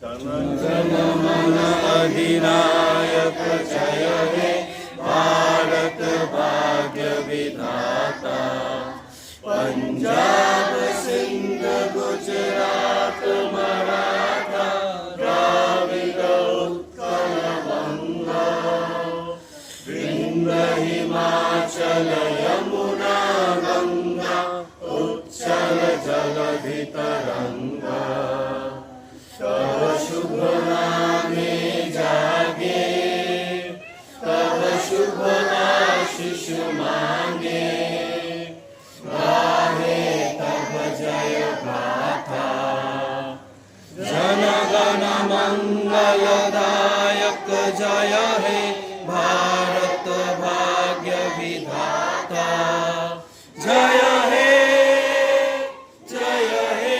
जन मन अधिनायक जय हे भारत भाग्य विधाता। पंजाब सिंध गुजरात मराठा द्राविड उत्कल बंगा विंध्य हिमाचल यमुना गंगा उच्चल जलधि तरंगा। तब शुभ नामे जागे तब शुभ आशीष मांगे गाहे तब जय गाथा। जन गण मंगलदायक जय हे भारत भाग्य विधाता। जय हे जय हे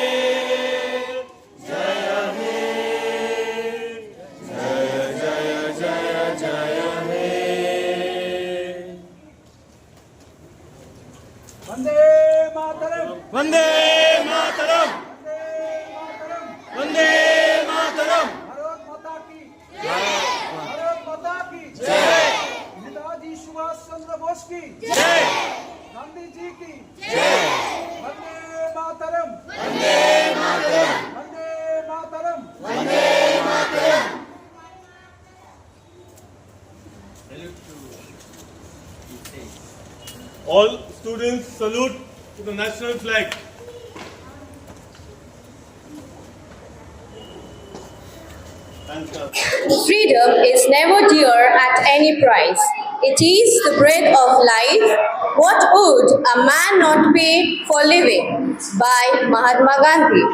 जय हे जय जय जय जय हे। वंदे मातरम वंदे मातरम वंदे मातरम। भारत माता की जय भारत माता की जय नेताजी सुभाष चंद्र बोस की जय गांधी जी की जय Vande Mataram Vande Mataram Vande Mataram. Vande Mataram. All students salute to the national flag. Thanks, sir. Freedom is never dear at any price. It is the bread of life. What would a man not pay for living? By Mahatma Gandhi.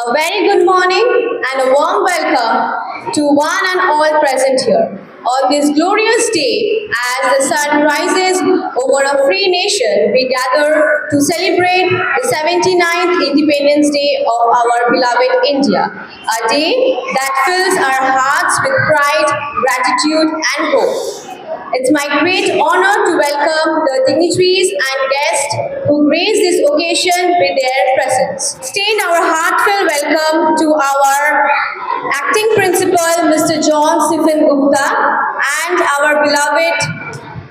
A very good morning and a warm welcome to one and all present here. On this glorious day, as the sun rises over a free nation, we gather to celebrate the 79th Independence Day of our beloved India, a day that fills our hearts with pride, gratitude, and hope. It's my great honor to welcome the dignitaries and guests who grace this occasion with their presence. Extend our heartfelt welcome to our acting principal, Mr. John Stephen Gupta, and our beloved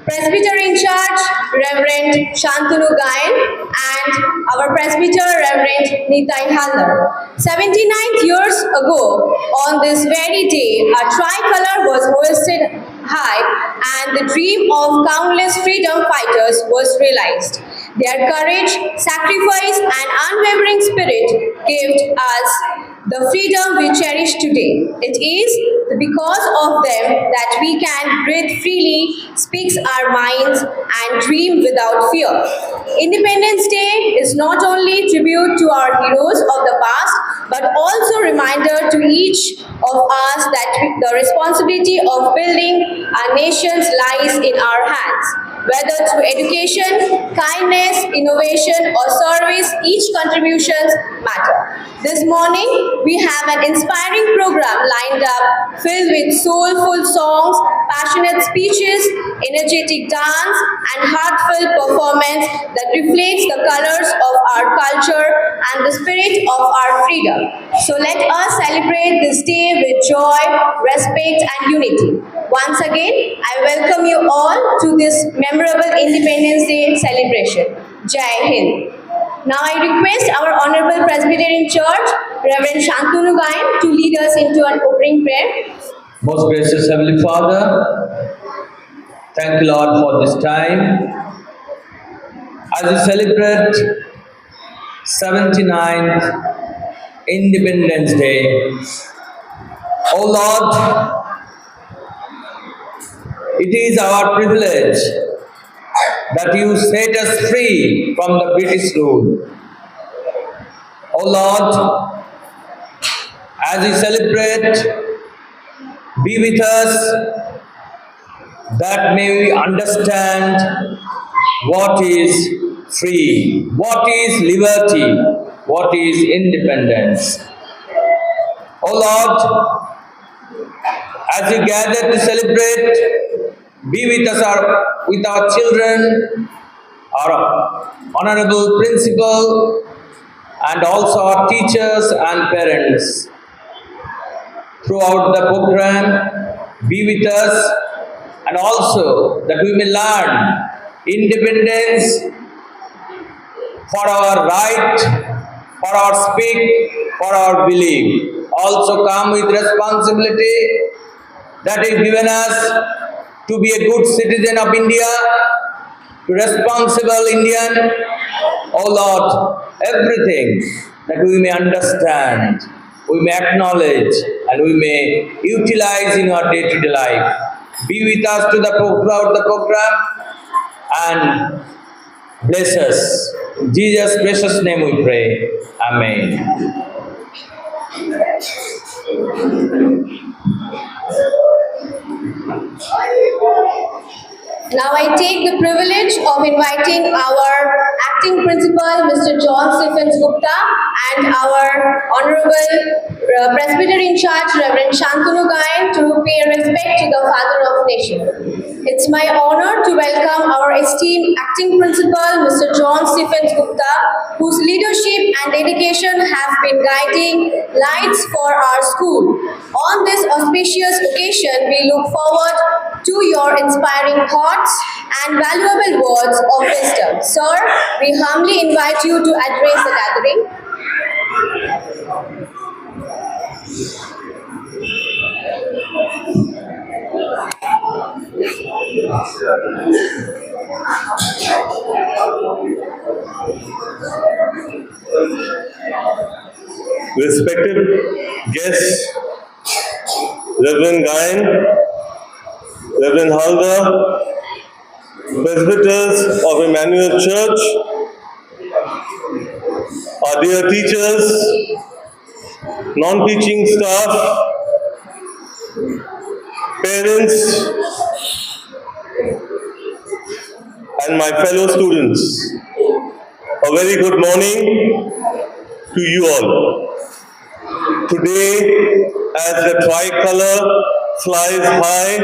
presbyter in charge, Reverend Shantanu Gayan, and our presbyter, Reverend Nitai Hallar. 79 years ago, on this very day, a tricolor was hoisted high and the dream of countless freedom fighters was realized. Their courage, sacrifice, and unwavering spirit gave us the freedom we cherish today. It is because of them that we can breathe freely, speak our minds, and dream without fear. Independence Day is not only tribute to our heroes of the past, but also reminder to each of us that the responsibility of building our nations lies in our hands. Whether through education, kindness, innovation, or service, each contributions matter. This morning, we have an inspiring program lined up filled with soulful songs, passionate speeches, energetic dance, and heartfelt performance that reflects the colors of our culture and the spirit of our freedom. So let us celebrate this day with joy, respect, and unity. Once again, I welcome you all to this memorable Independence Day celebration. Jai Hind. Now I request our Honorable Presbyter in Church, Reverend Shantanu Gayan, to lead us into an opening prayer. Most gracious Heavenly Father, thank you Lord for this time. As we celebrate 79th Independence Day, oh Lord, it is our privilege that you set us free from the British rule. Oh Lord, as we celebrate, be with us, that may we understand what is free, what is liberty, what is independence. Oh Lord, as we gather to celebrate, be with us with our children, our honorable principal, and also our teachers and parents. throughout the program. Be with us, and also that we may learn independence for our right, for our speak, for our belief. Also come with responsibility that is given us to be a good citizen of India, responsible Indian. Oh Lord, everything that we may understand, we may acknowledge, and we may utilize in our day-to-day life. Be with us throughout the program and bless us. In Jesus' precious name we pray. Amen. Now I take the privilege of inviting our acting principal, Mr. John Stephens Gupta, and our Honorable Presbyter in charge, Reverend Shantanu Gayan, to pay respect to the Father of Nation. It's my honor to welcome our esteemed acting principal, Mr. John Stephens Gupta, whose leadership and dedication have been guiding lights for our school. On this auspicious occasion, we look forward to your inspiring thoughts and valuable words of wisdom. Sir, we humbly invite you to address the gathering. Respected guests, Reverend Gayan, Reverend Halder, presbyters of Emmanuel Church, our dear teachers, non-teaching staff, parents, and my fellow students, a very good morning to you all. Today, as the tricolor flies high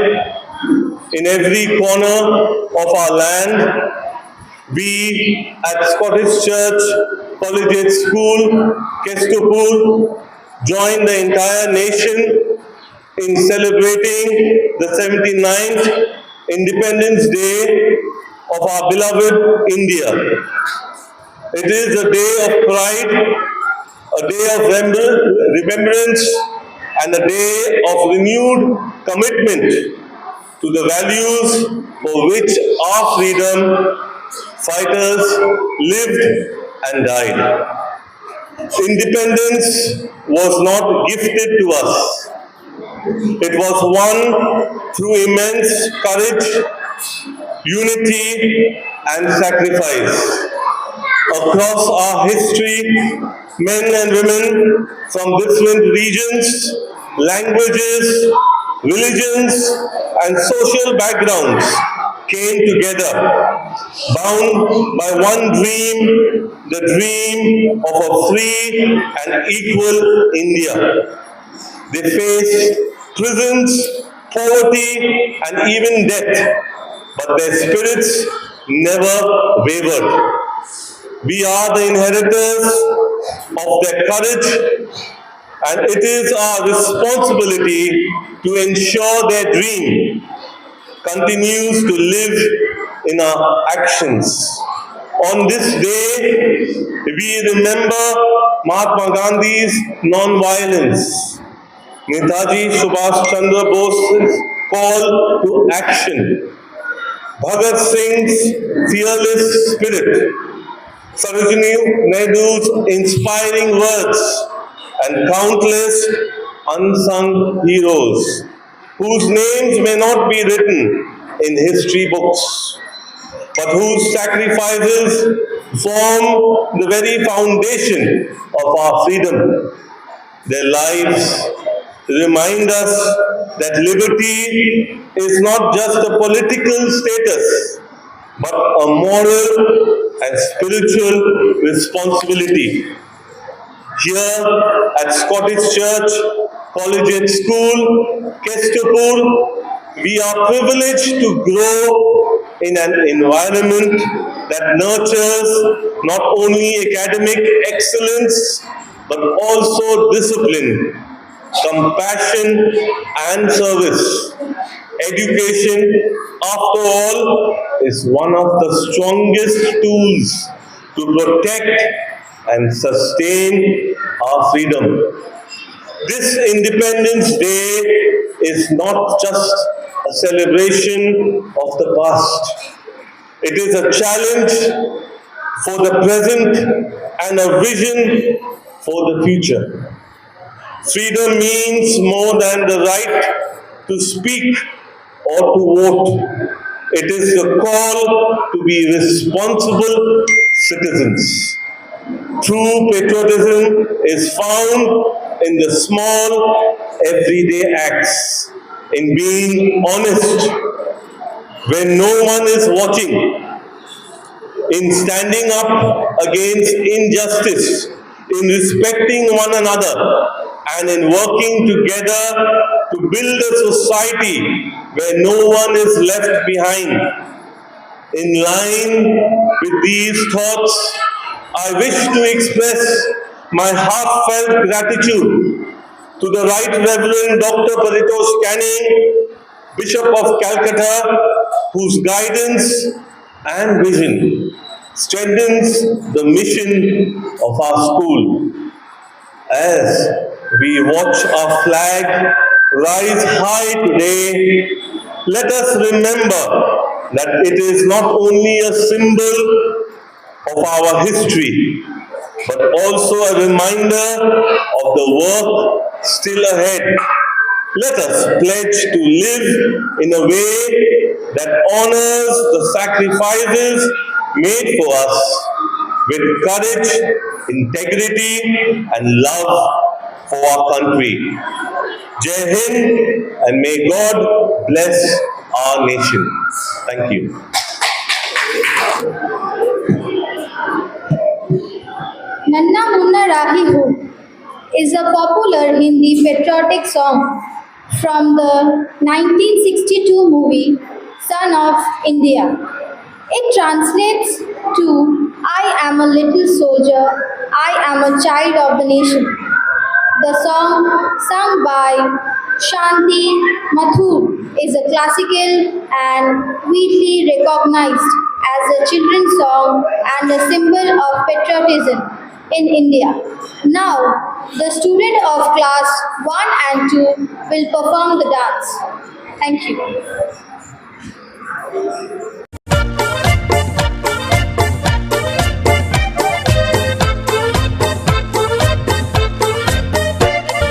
in every corner of our land, we at Scottish Church Collegiate School, Kestopur, join the entire nation in celebrating the 79th Independence Day of our beloved India. It is a day of pride, a day of remembrance, and a day of renewed commitment to the values for which our freedom fighters lived and died. Independence was not gifted to us. It was won through immense courage, unity, and sacrifice. Across our history, men and women from different regions, languages, religions, and social backgrounds came together, bound by one dream, the dream of a free and equal India. They faced prisons, poverty, and even death, but their spirits never wavered. We are the inheritors of their courage, and it is our responsibility to ensure their dream continues to live in our actions. On this day, we remember Mahatma Gandhi's non-violence, Netaji Subhash Chandra Bose's call to action, Bhagat Singh's fearless spirit, Sarojini Naidu's inspiring words, and countless unsung heroes whose names may not be written in history books, but whose sacrifices form the very foundation of our freedom. Their lives remind us that liberty is not just a political status, but a moral and spiritual responsibility. Here at Scottish Church Collegiate School, Kestopur, we are privileged to grow in an environment that nurtures not only academic excellence, but also discipline, compassion, and service. Education, after all, is one of the strongest tools to protect and sustain our freedom. This Independence Day is not just a celebration of the past. It is a challenge for the present and a vision for the future. Freedom means more than the right to speak or to vote. It is the call to be responsible citizens. True patriotism is found in the small, everyday acts, in being honest when no one is watching, in standing up against injustice, in respecting one another, and in working together to build a society where no one is left behind. In line with these thoughts, I wish to express my heartfelt gratitude to the Right Reverend Dr. Paritosh Canning, Bishop of Calcutta, whose guidance and vision strengthens the mission of our school. As we watch our flag rise high today, let us remember that it is not only a symbol of our history, but also a reminder of the work still ahead. Let us pledge to live in a way that honors the sacrifices made for us with courage, integrity, and love for our country. Jai Hind, and may God bless our nation. Thank you. Nanna Munna Rahi Ho is a popular Hindi patriotic song from the 1962 movie Son of India. It translates to I am a little soldier, I am a child of the nation. The song, sung by Shanti Mathur, is a classical and widely recognized as a children's song and a symbol of patriotism in India. Now, the student of class 1 and 2 will perform the dance. Thank you.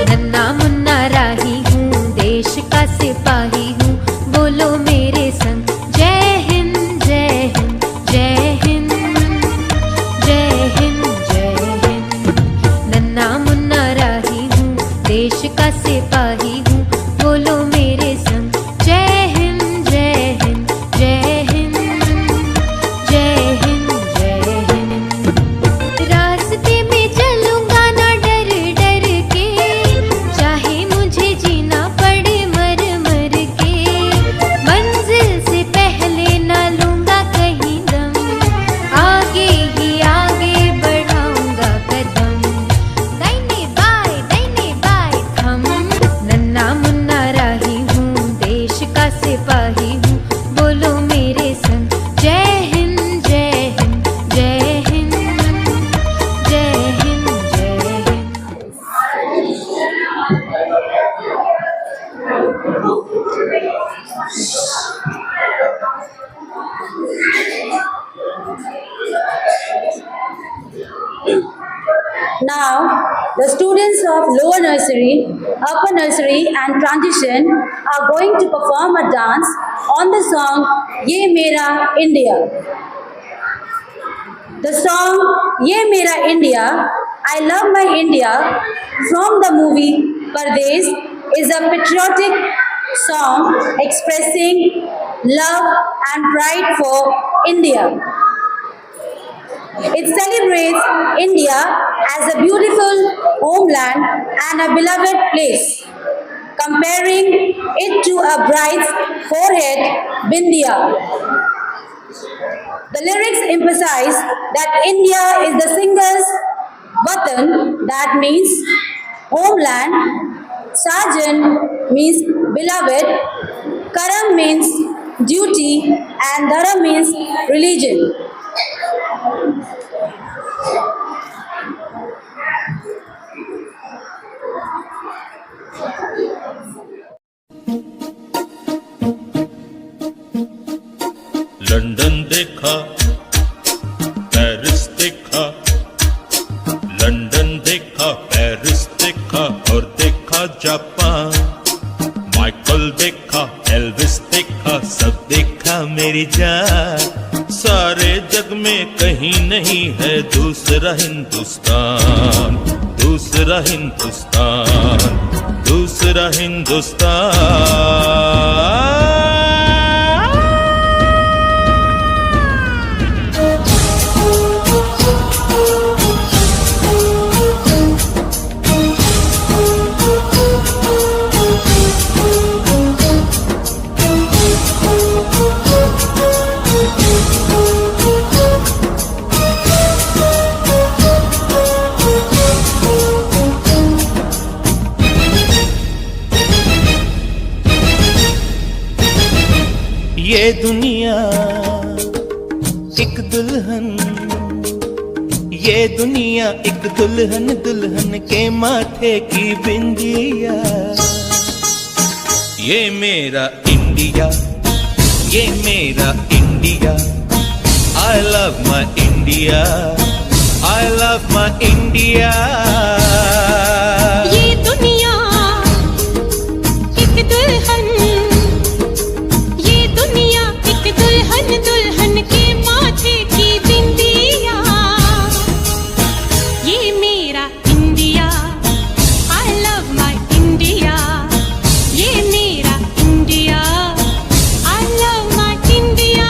नन्ना मुन्ना राही हूँ, देश का सिपाही हूँ, बोलो मेरे संग जय हिंद जय हिंद जय हिंद जय हिंद जय हिंद। नन्ना मुन्ना राही हूँ, देश का सिपाही हूँ, बोलो मेरे संग जय हिंद जय हिंद जय हिंद जय हिंद जय हिंद। रास्ते में चलूंगा ना डर डर के, चाहे मुझे जीना पड़े मर मर के, मंजिल से पहले ना लूंगा कहीं दम, आगे ही आगे बढ़ाऊंगा कदम, दाहिने बाएं थम। नन्ना मुन्ना राही हूँ, देश का सिपाही हूँ, बोलो मेरे संग जय हिंद जय हिंद जय हिंद जय हिंद जय Hind. Now, the students of lower nursery, upper nursery and transition are going to perform a dance on the song Ye Mera India. The song Ye Mera India, I Love My India from the movie Pardes is a patriotic song expressing love and pride for India. It celebrates India as a beautiful homeland and a beloved place, comparing it to a bride's forehead, Bindia. The lyrics emphasize that India is the singer's Vatan, that means homeland, Sajan means beloved, Karam means duty, and Dharam means religion. London देखा, Paris देखा, London देखा, Paris देखा और देखा Japan. Michael देखा, Elvis देखा, सब देखा मेरी जान। सारे जग में कहीं नहीं है दूसरा हिंदुस्तान, दूसरा हिंदुस्तान, दूसरा हिंदुस्तान। ये दुनिया एक दुल्हन, ये दुनिया एक दुल्हन, दुल्हन के माथे की बिंदिया। ये मेरा इंडिया, ये मेरा India. I love my India, I love my India। ये दुनिया एक दुल्हन, ये दुनिया एक दुल्हन, दुल्हन के माथे की बिंदिया। ये मेरा India, I love my India। ये मेरा India, I love my India।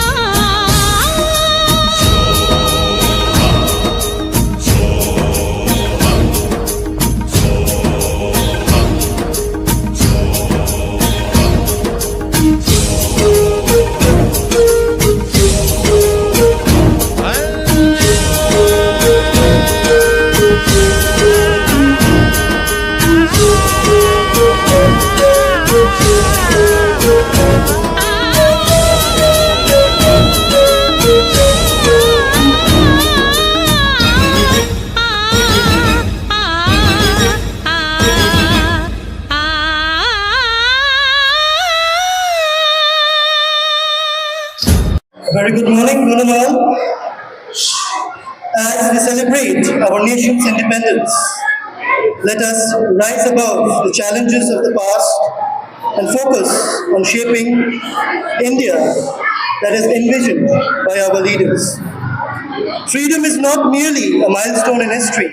Very good morning, one and all. As we celebrate our nation's independence, let us rise above the challenges of the past and focus on shaping India that is envisioned by our leaders. Freedom is not merely a milestone in history.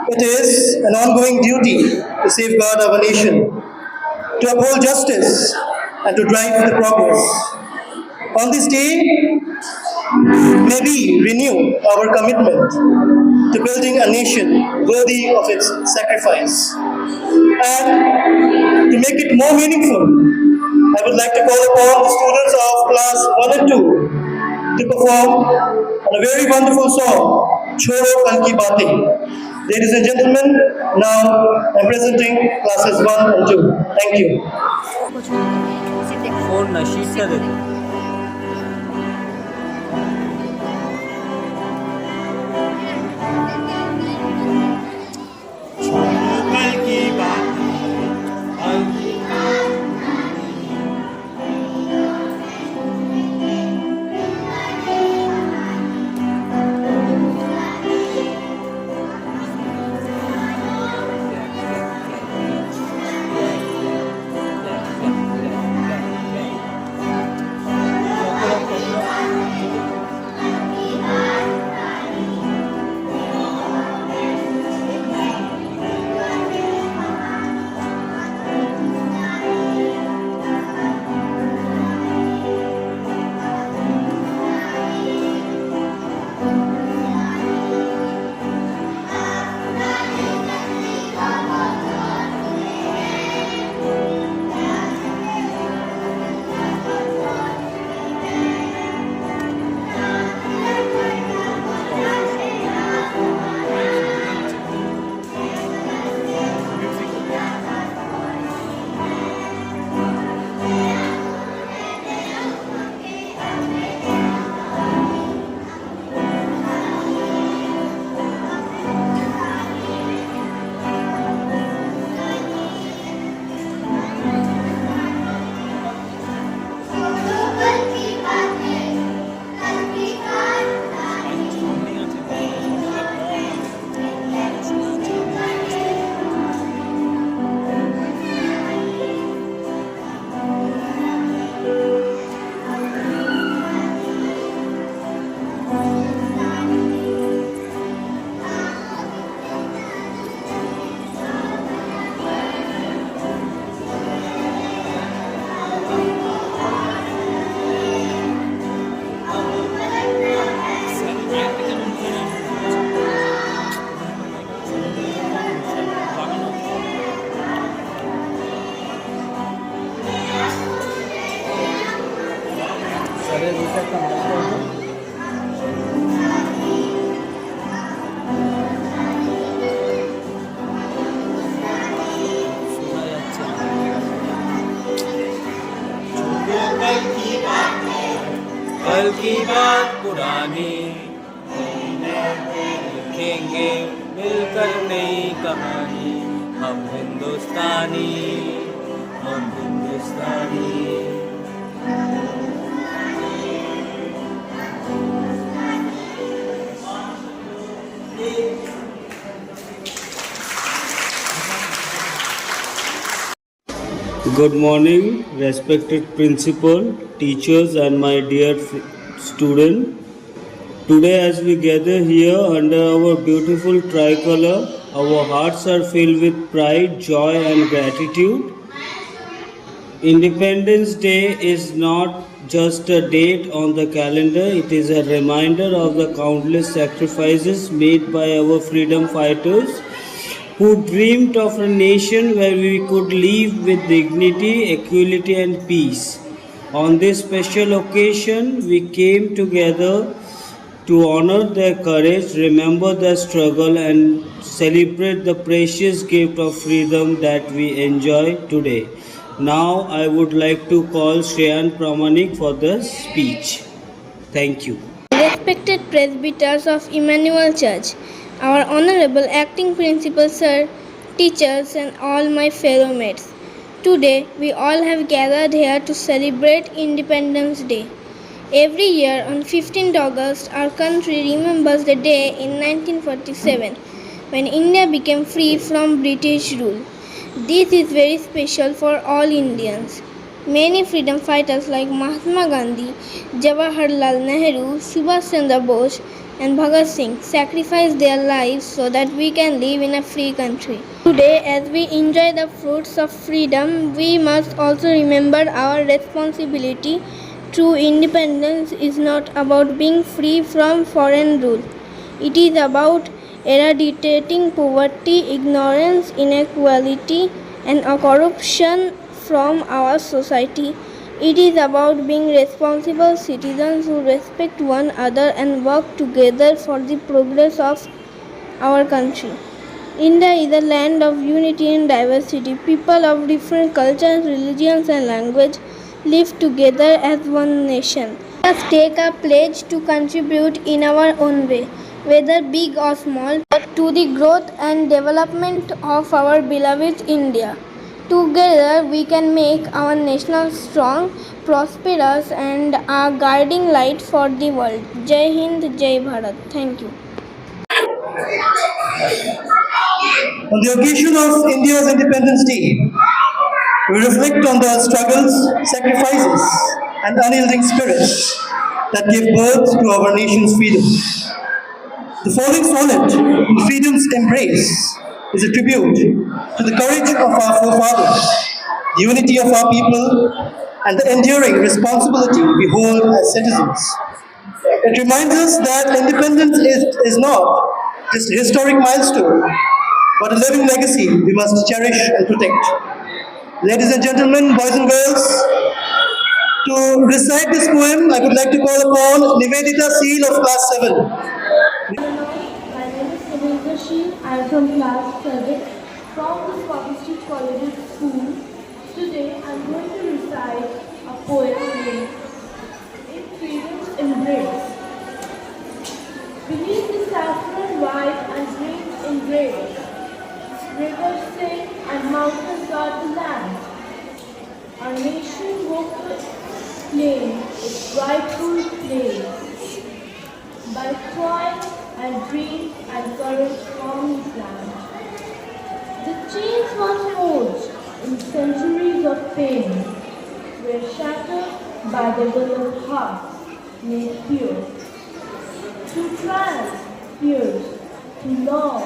It is an ongoing duty to safeguard our nation, to uphold justice, and to drive the progress. On this day, may we renew our commitment to building a nation worthy of its sacrifice. And to make it more meaningful, I would like to call upon the students of class 1 and 2 to perform a very wonderful song, Chhoro Kal Ki Baatein. Ladies and gentlemen, now I'm presenting classes 1 and 2. Thank you. कल की बात कहानी लिखेंगे मिलकर नई कहानी हम हिंदुस्तानी हम हिंदुस्तानी Good morning, respected principal, teachers, and my dear student. Today, as we gather here under our beautiful tricolor, our hearts are filled with pride, joy, and gratitude. Independence Day is not just a date on the calendar, it is a reminder of the countless sacrifices made by our freedom fighters who dreamed of a nation where we could live with dignity, equality, and peace. On this special occasion, we came together to honor their courage, remember their struggle, and celebrate the precious gift of freedom that we enjoy today. Now, I would like to call Shreyan Pramanik for the speech. Thank you. Respected presbyters of Emmanuel Church, our honorable acting principal sir, teachers, and all my fellow mates. Today, we all have gathered here to celebrate Independence Day. Every year on 15th August, our country remembers the day in 1947 when India became free from British rule. This is very special for all Indians. Many freedom fighters like Mahatma Gandhi, Jawaharlal Nehru, Subhash Chandra Bose, and Bhagat Singh sacrificed their lives so that we can live in a free country. Today, as we enjoy the fruits of freedom, we must also remember our responsibility. True independence is not about being free from foreign rule. It is about eradicating poverty, ignorance, inequality, and corruption from our society. It is about being responsible citizens who respect one another and work together for the progress of our country. India is a land of unity and diversity. People of different cultures, religions, and language live together as one nation. Let us take a pledge to contribute in our own way, whether big or small, to the growth and development of our beloved India. Together we can make our nation strong, prosperous, and a guiding light for the world. Jai Hind, Jai Bharat. Thank you. On the occasion of India's Independence Day, we reflect on the struggles, sacrifices, and unyielding spirit that gave birth to our nation's freedom. The following sonnet, In Freedom's Embrace, is a tribute to the courage of our forefathers, the unity of our people, and the enduring responsibility we hold as citizens. It reminds us that independence is not just a historic milestone, but a living legacy we must cherish and protect. Ladies and gentlemen, boys and girls, to recite this poem, I would like to call upon Nivedita Seal of Class 7. My name is Nivedita Seal. I am from class 7 from the Scottish Street College School. Today I am going to recite a poem named In Freedom's Embrace. Beneath the saffron white and green embrace, rivers sing and mountains guard the land. Our nation woke to claim its rightful place by toil and dream and courage from his land. The chains once forged in centuries of pain were shattered by the will of hearts made pure. To triumph, fears, to loss,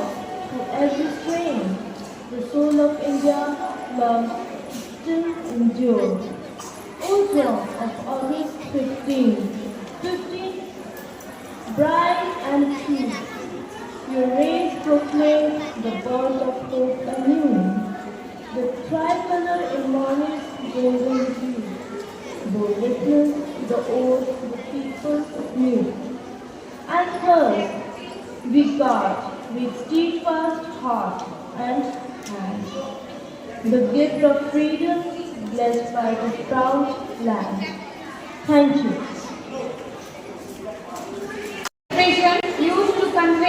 to every strain, the soul of India loves still endure. O dawn of August 15, bright and true, your rays proclaim the birth of hope anew. The tricolor embodies golden hue, bore witness to the oath the people knew. And hers we guard with steadfast heart and hand, the gift of freedom blessed by the proud land. Thank you.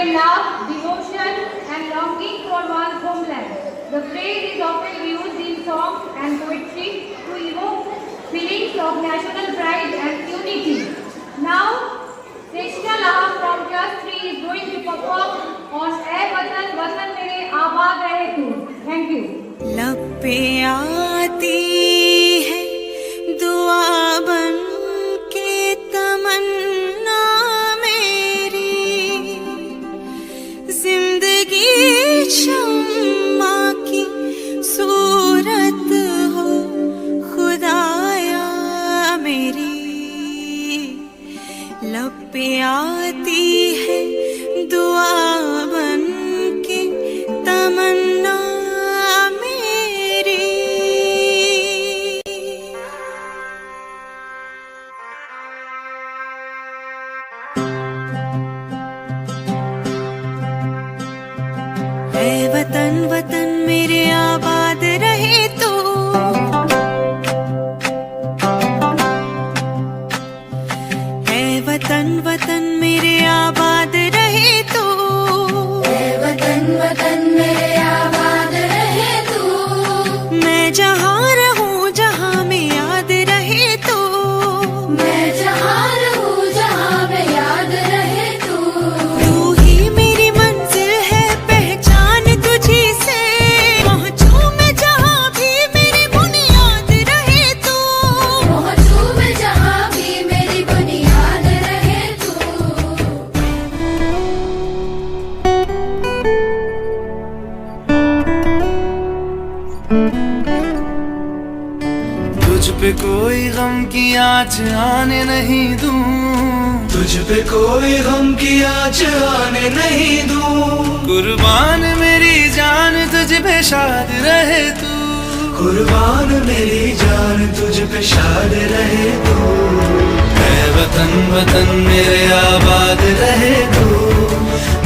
convey love, devotion, and longing for one's homeland. The phrase is often used in songs and poetry to evoke feelings of national pride and unity. Now, Shrestha Laha from class 3 is going to perform on "Ae Watan, Watan Mere Abaad Rahe Tu." Thank you. लब पे आती है दुआ बन के तमन्ना मेरी, जिंदगी शम्मा की सूरत हो खुदाया मेरी। लब पे आती है दुआ बन के तमन्ना मेरी। ऐ वतन वतन मेरे आबाद रहे तू, ऐ वतन वतन मेरे आबाद रहे तू, ऐ वतन वतन मेरे आबाद रहे तू। मैं जहाँ रहूँ जहाँ में याद रहे तू, मैं जहाँ रहूँ जहाँ में याद रहे तू। तू ही मेरी मंजिल है पहचान तुझी से, पहुँचूं मैं जहाँ भी मेरी बुनियाद रहे तू, पहुँचूं मैं जहाँ भी मेरी बुनियाद रहे तू। तुझ पे कोई गम की आँच आने नहीं दूं, तुझ पे कोई गम की आँच आने नहीं दूं। कुर्बान मेरी जान तुझ पे शाद रहे तू, कुर्बान मेरी जान तुझ पे शाद रहे तू। ऐ वतन वतन मेरे आबाद रहे तू,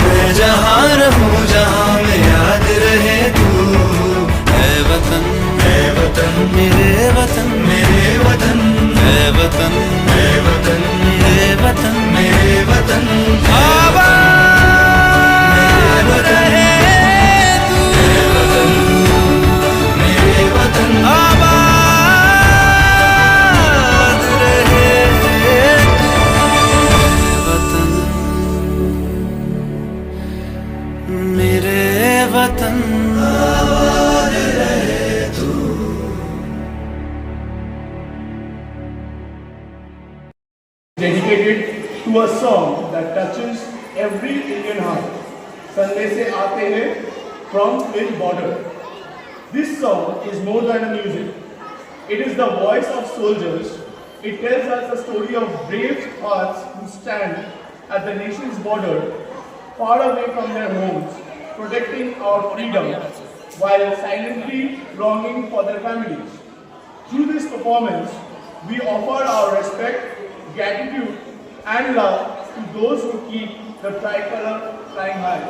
मैं जहाँ रहूँ जहाँ में याद रहे तू। ऐ वतन मेरे वतन मेरे वतन, ऐ वतन मेरे वतन मेरे वतन। आबाद रहे तू, मेरे वतन आबाद रहे तू। वतन मेरे वतन आबाद रहे तू। Dedicated to a song that touches every Indian heart. Sunday se aate hain from Mill Border. This song is more than a music. It is the voice of soldiers. It tells us the story of brave hearts who stand at the nation's border, far away from their homes, protecting our freedom while silently longing for their families. Through this performance, we offer our respect, gratitude and love to those who keep the tricolor flying high.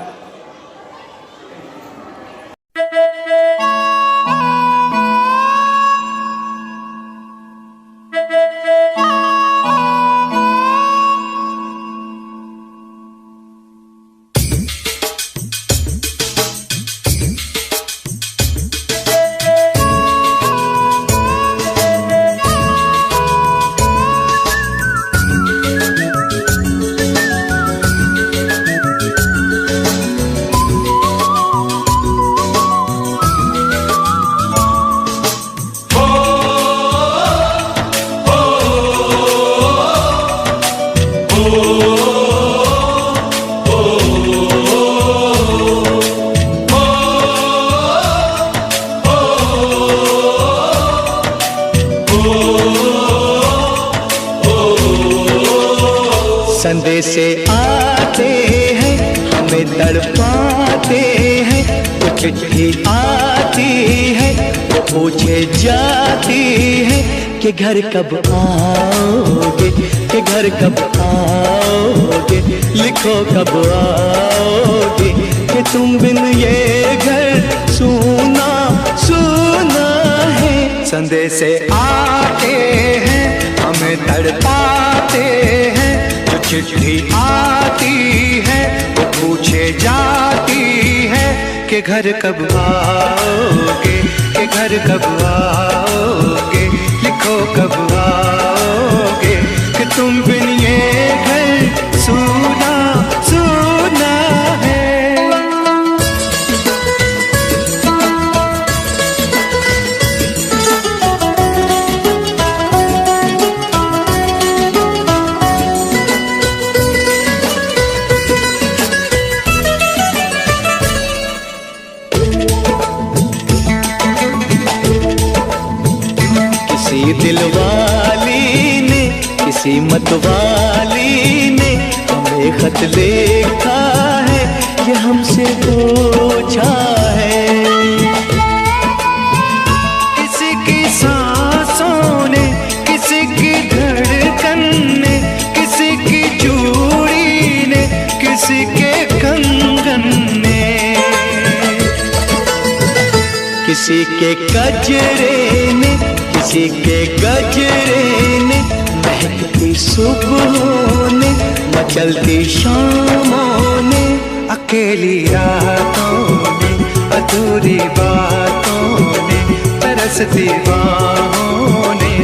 संदेशे आते हैं हमें तड़पाते हैं, वो चिट्ठी आती है वो पूछे जाती है कि घर कब आओगे, कि घर कब आओगे, लिखो कब आओगे, कि तुम बिन ये घर सूना सूना है। संदेशे आते हैं हमें तड़पाते हैं, जो चिट्ठी आती है वो पूछे कि घर कब आओगे, कि घर कब आओगे, लिखो कब आओगे कि तुम बिन ये घर सूना सूना है। किसी दिलवाली ने, किसी मतवाली ने हमें खत लिखा है, ये हमसे पूछा है। किसी की सांसों ने, किसी की धड़कन ने, किसी की चूड़ी ने, किसी के कंगन ने, किसी के गजरे ने, किसी के गजरे ने, महकती सुबहों ने, मचलती शामों ने, अकेली रातों ने, अधूरी बातों ने, तरसती बाहों ने,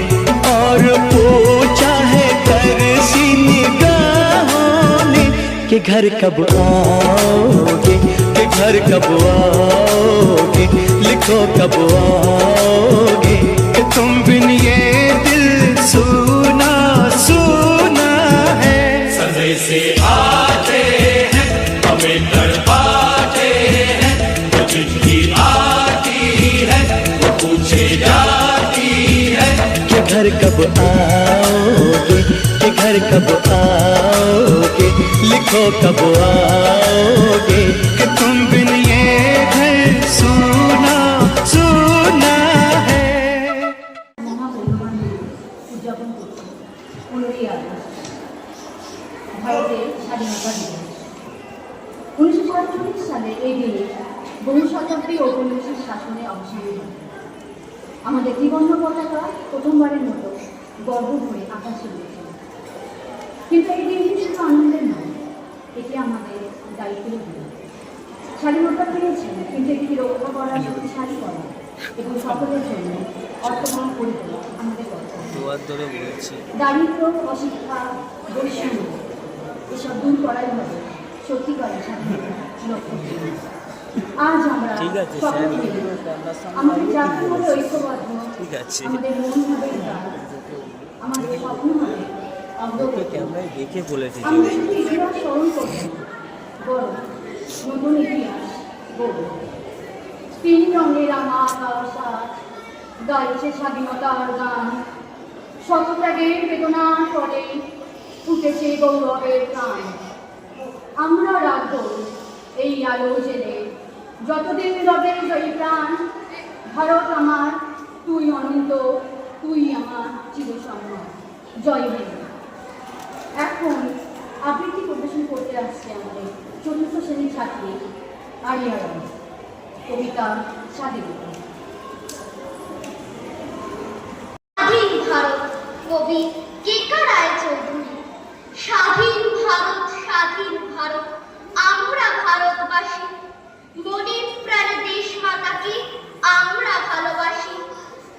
और पूछा है तरसी निगाहों ने कि घर कब आओगे, कि घर कब आओगे, लिखो कब आओगे कि तुम बिन ये दिल सूना सूना है। संदेश से आते हैं, हमें तड़पाते हैं, जो चिट्ठी आती है वो पूछे जाती है कि घर कब आओगे, कि घर कब आओगे, लिखो कब आओगे कि तुम बिन ये घर सूना सूना है। উদযাপন করছি 15ই আগস্ট, ভারতের স্বাধীনতা দিবস। 1947 সালে এই দিনে বহু শতাব্দী ঔপনিবেশিক শাসনে অবসান হয়। আমাদের ত্রিবর্ণ পতাকা প্রথমবারের মতো গর্ব ভরে আকাশে উঠেছিল। কিন্তু এই দিনটি শুধু আনন্দের নয়, এটি আমাদের দায়িত্বের দিন। স্বাধীনতা পেয়েছি, কিন্তু এটি রক্ষা করা, শক্তিশালী করা এবং সকলের জন্য অর্থবহ করে তোলা আমাদের কর্তব্য। দারিদ্র্য, অশিক্ষা, বৈষম্য এসব দূর করাই হবে সত্যিকারের স্বাধীনতা লক্ষ্য। আজ আমরা সকলে মিলে আমাদের জাতি হবে ঐক্যবদ্ধ, আমাদের মন হবে উদার, আমাদের স্বপ্ন হবে অগ্রগতি। আমরা শুধু ইতিহাস স্মরণ করব, বরং নতুন ইতিহাস গড়ব। তিন রঙের আমার আকাশ গাইছে স্বাধীনতার গান, শতত্যাগের বেদনা করে ফুটেছে গৌরবের প্রাণ। আমরা রাখব এই আলো জেলে যতদিন রবে জয়ী প্রাণ। ভারত আমার, তুই অনন্ত, তুই আমার চিরসম্মান। জয় হিন্দ। এখন আবৃত্তি প্রদর্শন করতে আসছে আমাদের চতুর্থ শ্রেণীর ছাত্রী আরিয়া রায়। কবিতা স্বাধীনতা। স্বাধীন ভারত, কবি কেকা রায় চৌধুরী। স্বাধীন ভারত, স্বাধীন ভারত, আমরা ভারতবাসী, মনের প্রাণে দেশ মাতাকে আমরা ভালোবাসি।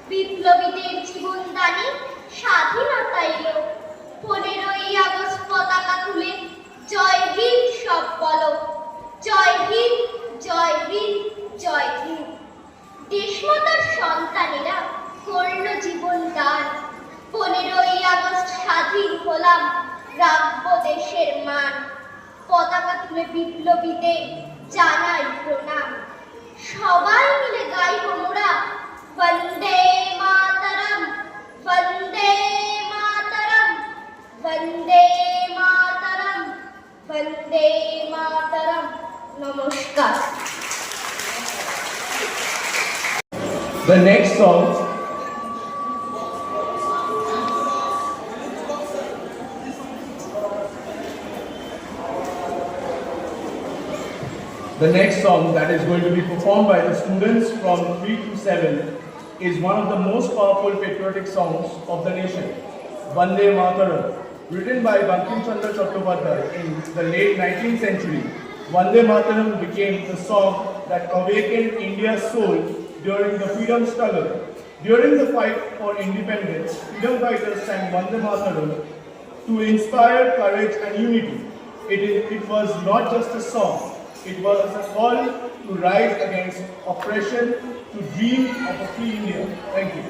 বিপ্লবীদের জীবনদানে স্বাধীনতা এলো, 15ই আগস্ট পতাকা তুলে জয় হিন্দ সব বলো। জয় হিন্দ, জয় হিন্দ, জয় হিন্দ। দেশমাতার সন্তানেরা করল জীবন দান, 15ই আগস্ট স্বাধীন হলাম, রাখবো দেশের মান। পতাকা তুলে বিপ্লবীদের জানাই প্রণাম। সবাই মিলে গাইব মোরা বন্দে মাতরম, বন্দে মাতরম, বন্দে মাতরম, বন্দে মাতরম। নমস্কার। The next song that is going to be performed by the students from 3 to 7 is one of the most powerful patriotic songs of the nation, Vande Mataram. Written by Bankim Chandra Chattopadhyay in the late 19th century, Vande Mataram became the song that awakened India's soul during the freedom struggle. During the fight for independence, freedom fighters sang Vande Mataram to inspire courage and unity. It was not just a song, it was a call to rise against oppression, to dream of a free India. Thank you.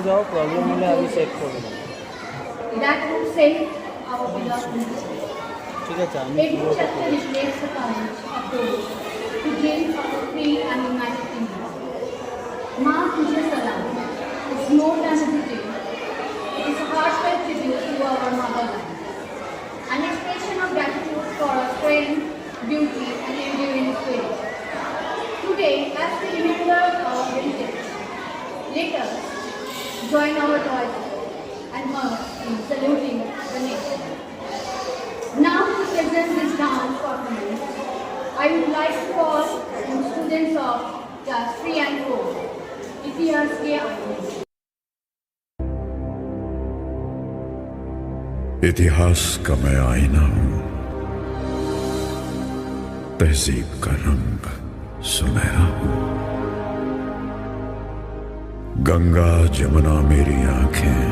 যাও, problem হলে আমি check করে দেবো। That would save our beloved India. ঠিক আছে, আমি Every chapter reflects the courage of those who dream of a free and united India. Ma Tujhe Salam is more than a detail. It is a heartfelt tribute to our motherland, an expression of gratitude for our strength, beauty, and enduring spirit. Today, as we remember our heritage, let us join our voices and hearts in saluting the nation. Now to present this dance performance, I would like to call on students of class 3 and 4. इतिहास के आईने। इतिहास का मैं आईना हूं, तहजीब का रंग सुनहरा हूं। गंगा जमुना मेरी आंखें,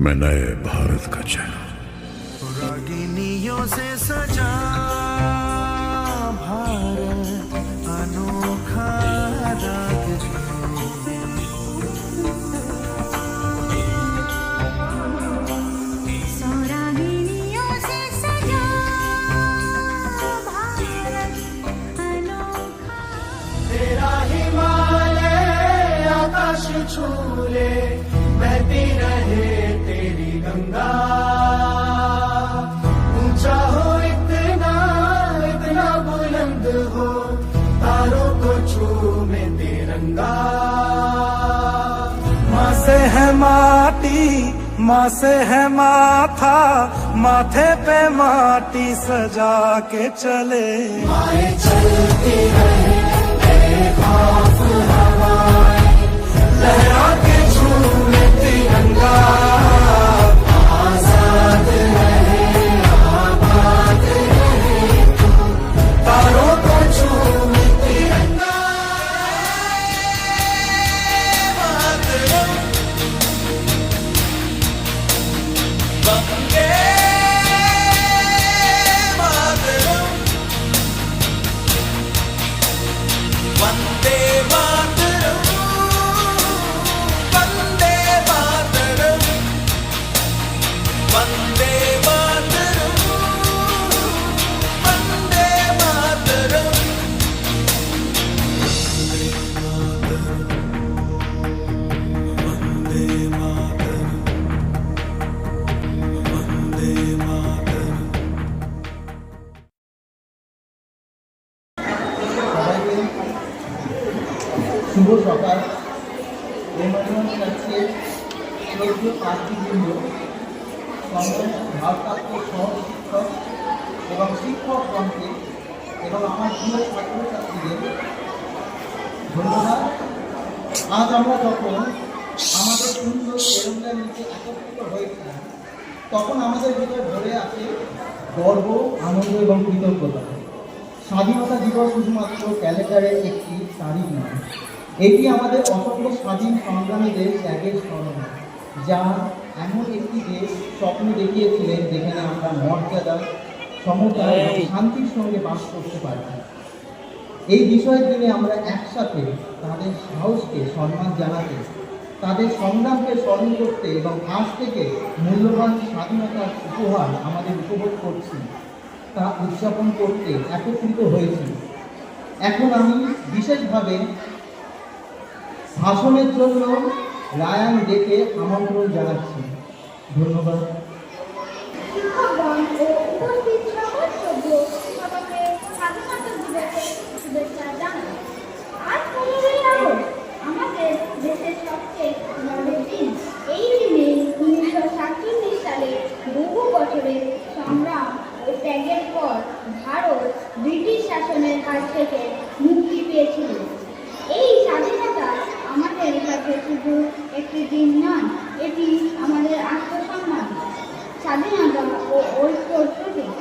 मैं नए भारत का चेहरा। रागिनियों से सजा भारत अनोखा राग सौरागिनियों से सजा भारत अनोखा। तेरा हिमालय आकाश छूले, बहती रहे तेरी गंगा। ऊंचा हो इतना, इतना बुलंद हो, तारों को छूमे तिरंगा। माँ से है माटी, माँ से है माथा, माथे पे माटी सजा के चले। माए चलती रहे बेखौफ हवाएं, लहरा के झूमे तिरंगा। आजाद रहे, आबाद रहे तू, तारों को झूमे तिरंगा। वंदे मातरम, वंदे मातरम, वंदे मातरम, वंदे मातरम, वंदे मातरम। वंदे मातरम, वंदे मातरम। শুভ সকাল। এমন যাচ্ছে শ্রদ্ধেয় পার্থীবৃন্দ, সঙ্গে ভারপ্রাপ্ত সহ শিক্ষক এবং শিক্ষকগণকে এবং আমার প্রিয় ছাত্রছাত্রীদের ধন্যবাদ। আজ আমরা যখন আমাদের সুন্দর প্রেরণার নিচে একত্রিত হয়েছিলাম, তখন আমাদের ভিতরে ভরে আছে গর্ব, আনন্দ এবং কৃতজ্ঞতা। স্বাধীনতা দিবস শুধুমাত্র ক্যালেন্ডারের একটি তারিখ নয়, এটি আমাদের অসংখ্য স্বাধীন সংগ্রামীদের ত্যাগের স্মরণ, যা এমন একটি দেশ স্বপ্ন দেখিয়েছিলেন যেখানে আমরা মর্যাদা, সমতা এবং শান্তির সঙ্গে বাস করতে পারি। এই বিষয়ের দিনে আমরা একসাথে তাদের সাহসকে সম্মান জানাতে, তাদের সংগ্রামকে স্মরণ করতে এবং আজ থেকে মূল্যবান স্বাধীনতার উপহার আমাদের উপভোগ করছি তা উদযাপন করতে একত্রিত হয়েছি। এখন আমি বিশেষভাবে ভাষণের জন্য রায়ান ডেকে আমন্ত্রণ জানাচ্ছি। ধন্যবাদ। শিক্ষকগণ ও উপস্থিত সকল সভ্য সবাইকে স্বাধীনতা দিবসের শুভেচ্ছা জানাই। আজ 15ই আগস্ট আমাদের দেশের সবচেয়ে বড় দিন। এই দিনে 1947 সালে বহু বছরের সংগ্রাম ও ত্যাগের পর ভারত ব্রিটিশ শাসনের হাত থেকে মুক্তি পেয়েছিল। এই স্বাধীনতা আমাদের কাছে শুধু একটি দিন নয়, এটি আমাদের আত্মসম্মান, স্বাধীনতা ও ঐক্যর প্রতীক।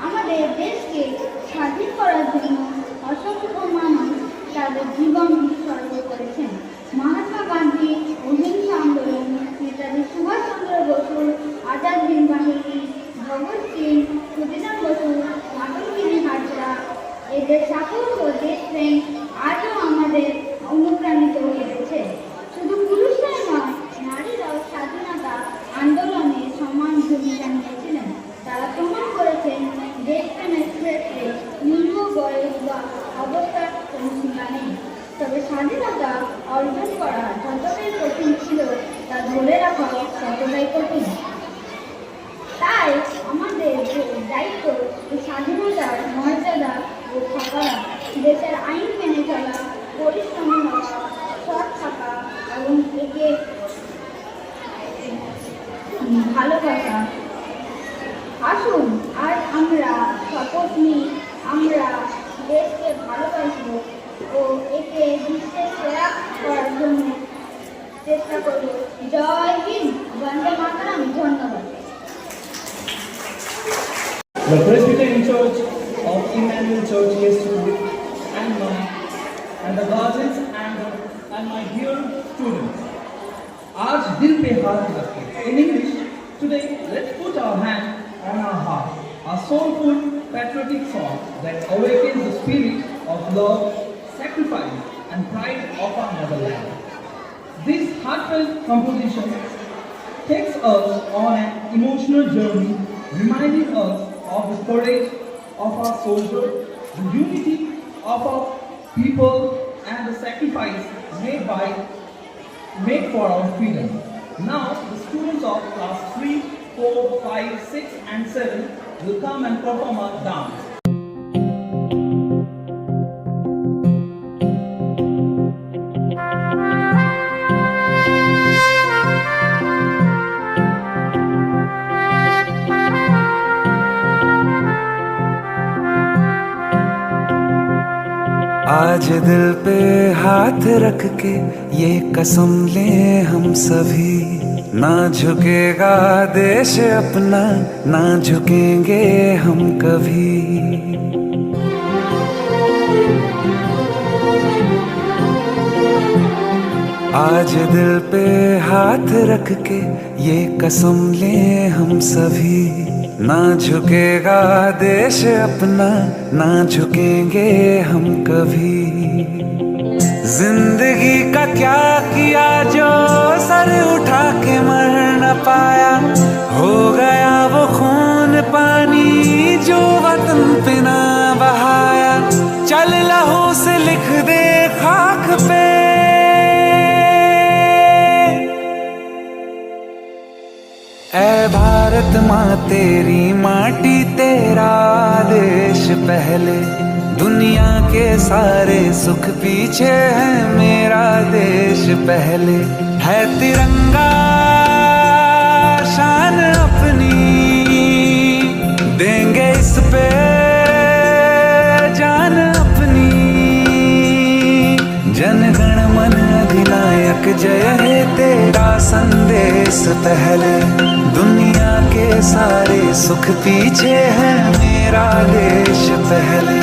আমাদের দেশকে স্বাধীন করার জন্য অসংখ্য মানুষ তাদের জীবন উৎসর্গ করেছেন। মহাত্মা গান্ধী, অহিংসা আন্দোলন, নেতাজি সুভাষচন্দ্র বসু, আজাদ হিন্দ বাহিনী, ভগৎ সিং, সুখদেব বসু, মাতঙ্গিনী হাজরা, এদের সাহস ও দেশপ্রেম আজও আমাদের অনুপ্রাণিত করেছে। শুধু স্বাধীনতা অর্জন করা যতটাই কঠিন ছিল তা ধরে রাখা ততটাই কঠিন। তাই আমাদের দায়িত্ব এই স্বাধীনতার মর্যাদা রক্ষা করা, দেশের আইন মেনে চলা, পরিশ্রমী হওয়া, সৎ থাকা এবং একে ভালোবাসা। আসুন আর আমরা শপথ নিই, আমরা দেশকে ভালোবাসবো ও একে বিশ্বের সেরা করার জন্য চেষ্টা করব। জয় হিন্দ, বন্দে মাতরম। ধন্যবাদ। The Presbyterian Church of Emmanuel Church yesterday and the guardians and my dear students. आज दिल पे हाथ रखें. In English, today let's put our hand on our heart. A soulful patriotic song that awakens the spirit of love, sacrifice and pride of our motherland. This heartfelt composition takes us on an emotional journey, reminding us of the courage of our soldiers, the unity of our people and the sacrifice made for our freedom. Now the students of class 3, 4, 5, 6 and 7 will come and perform our dance. आज दिल पे हाथ रख के ये कसम ले हम सभी, ना झुकेगा देश अपना, ना झुकेंगे हम कभी। आज दिल पे हाथ रख के ये कसम ले हम सभी, ना झुकेगा देश अपना, ना झुकेंगे हम कभी। जिंदगी का क्या किया जो सर उठा के मर न पाया, हो गया वो खून पानी जो वतन पे ना बहाया। चल लहू से लिख दे खाक पे, ऐ भारत माँ तेरी माटी तेरा देश पहले, दुनिया के सारे सुख पीछे है मेरा देश पहले। है तिरंगा शान अपनी, देंगे इस पे जान अपनी। जन गण मन अधिनायक जय हे तेरा संदेश पहले, दुनिया के सारे सुख पीछे है मेरा देश पहले।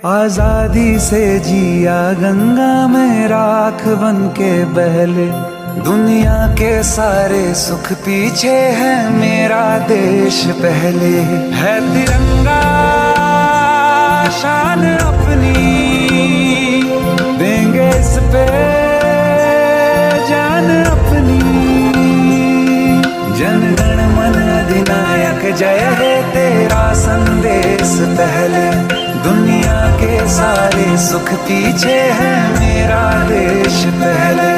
आजादी से जिया गंगा में राख बन के बहले, दुनिया के सारे सुख पीछे है मेरा देश पहले। है तिरंगा शान अपनी, देंगे इस पे जान अपनी। जन गण मन अधिनायक जय हे तेरा संदेश पहले, दुनिया के सारे सुख पीछे है मेरा देश पहले।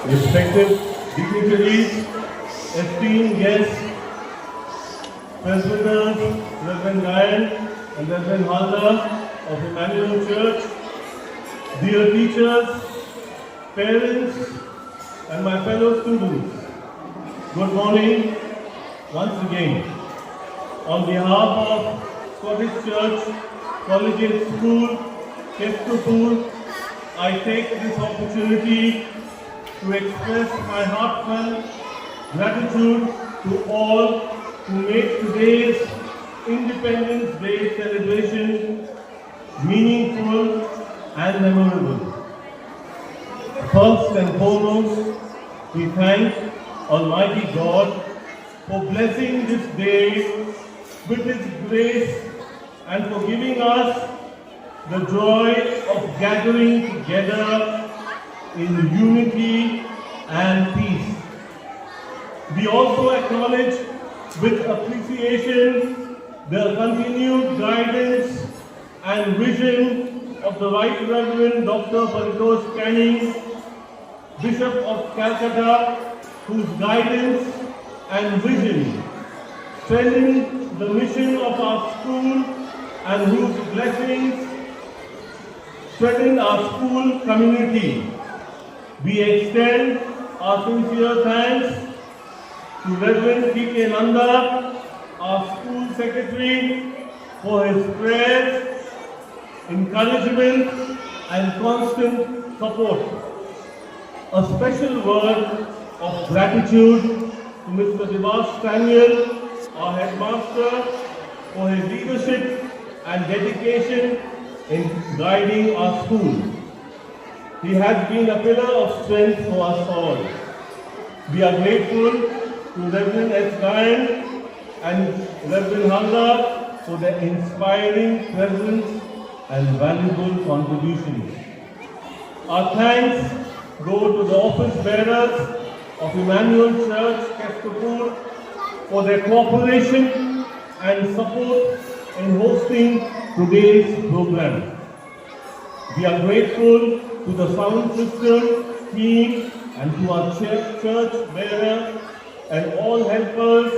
respected dignitaries, esteemed guests, presbyters, Reverend Gayan and Reverend Halda of Emmanuel Church, dear teachers, parents, and my fellow students, good morning once again. On behalf of Scottish Church Collegiate School, Kestrupur, I take this opportunity to express my heartfelt gratitude to all who made today's Independence Day celebration meaningful and memorable. First and foremost, we thank Almighty God for blessing this day with His grace and for giving us the joy of gathering together in unity and peace. We also acknowledge with appreciation the continued guidance and vision of the Right Reverend Dr. Paritosh Canning, Bishop of Calcutta, whose guidance and vision strengthen the mission of our school and whose blessings strengthen our school community. We extend our sincere thanks to Reverend P.K. Nanda, our school secretary, for his prayers, encouragement, and constant support. A special word of gratitude to Mr. Devash Daniel, our headmaster, for his leadership and dedication in guiding our school. He has been a pillar of strength for us all. We are grateful to Reverend S. Gayan and Reverend Halda for their inspiring presence and valuable contributions. Our thanks go to the office bearers of Emmanuel Church, Kestrupur, for their cooperation and support in hosting today's program. We are grateful to the sound system team and to our church bearer and all helpers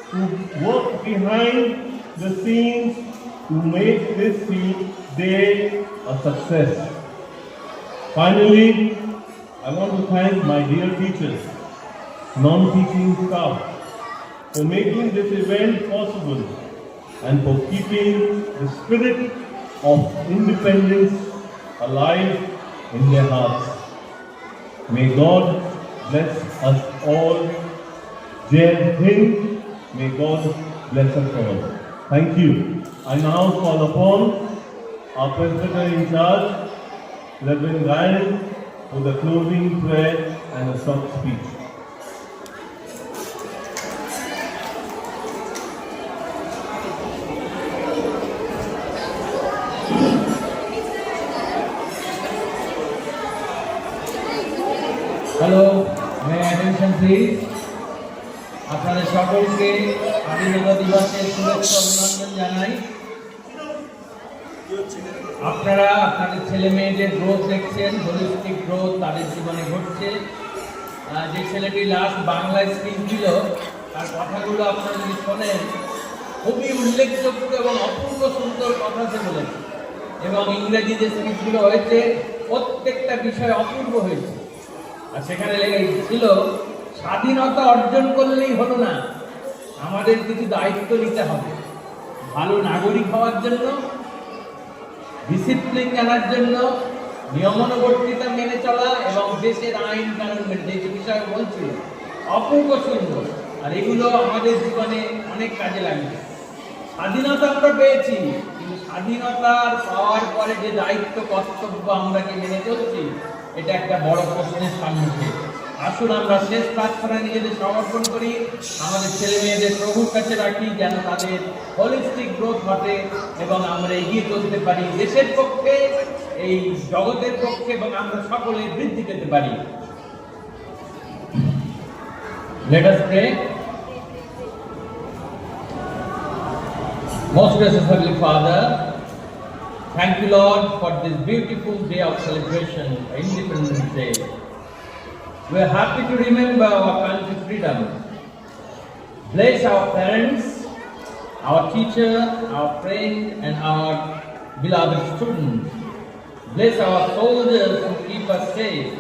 who work behind the scenes to make this day a success. Finally, I want to thank my dear teachers, non-teaching staff, for making this event possible and for keeping the spirit of independence alive in their hearts. May God bless us all. Jai Hind. May God bless us all. Thank you. I now call upon our Presbyter in charge, Reverend Gayan, for the closing prayer and a short speech. Hello, May attention please. আপনাদের সকলকে স্বাধীনতা দিবসের শুভেচ্ছা অভিনন্দন জানাই। আপনারা আপনাদের ছেলে মেয়েদের গ্রোথ দেখছেন, হোলিস্টিক গ্রোথ তাদের জীবনে ঘটছে। যে ছেলেটি লাস্ট বাংলা স্পিচ দিল তার কথাগুলো আপনারা যদি শোনেন, খুবই উল্লেখযোগ্য এবং অপূর্ব সুন্দর কথা সে বলেছে। এবং ইংরেজি যে স্পিচগুলো হয়েছে প্রত্যেকটা বিষয় অপূর্ব হয়েছে। আর সেখানে ছিল স্বাধীনতা অর্জন করলেই হলো না, আমাদের কিছু দায়িত্ব নিতে হবে। ভালো নাগরিক হওয়ার জন্য, ডিসিপ্লিন জানার জন্য, নিয়মানুবর্তিতা মেনে চলা এবং দেশের আইন কানুন মেনে, যে বিষয় বলছি অপূর্ব সুন্দর। আর এগুলো আমাদের জীবনে অনেক কাজে লাগবে। স্বাধীনতা আমরা পেয়েছি, কিন্তু স্বাধীনতার পাওয়ার পরে যে দায়িত্ব কর্তব্য আমরা কি মেনে চলছি, এটা একটা বড় প্রশ্নের সম্মুখীন। আসুন আমরা শেষ প্রার্থনা নিজেদের সমর্পণ করি, আমাদের ছেলে মেয়েদের প্রভুর কাছে রাখি, যেন তাদের হোলিস্টিক গ্রোথ ঘটে এবং আমরা এগিয়ে চলতে পারি দেশের পক্ষে, এই জগতের পক্ষে, এবং আমরা সকলে বৃদ্ধি পেতে পারি। Let us pray. Most gracious Heavenly Father, thank you, Lord, for this beautiful day of celebration, Independence Day. We are happy to remember our country's freedom. Bless our parents, our teacher, our friend, and our beloved students. Bless our soldiers who keep us safe.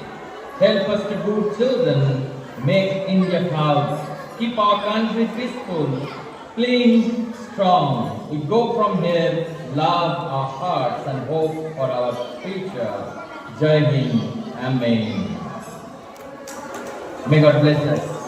Help us to be children. Make India proud. Keep our country peaceful, clean, strong. We go from here, love our hearts and hope for our future. Jai Hind. Amen. May God bless us.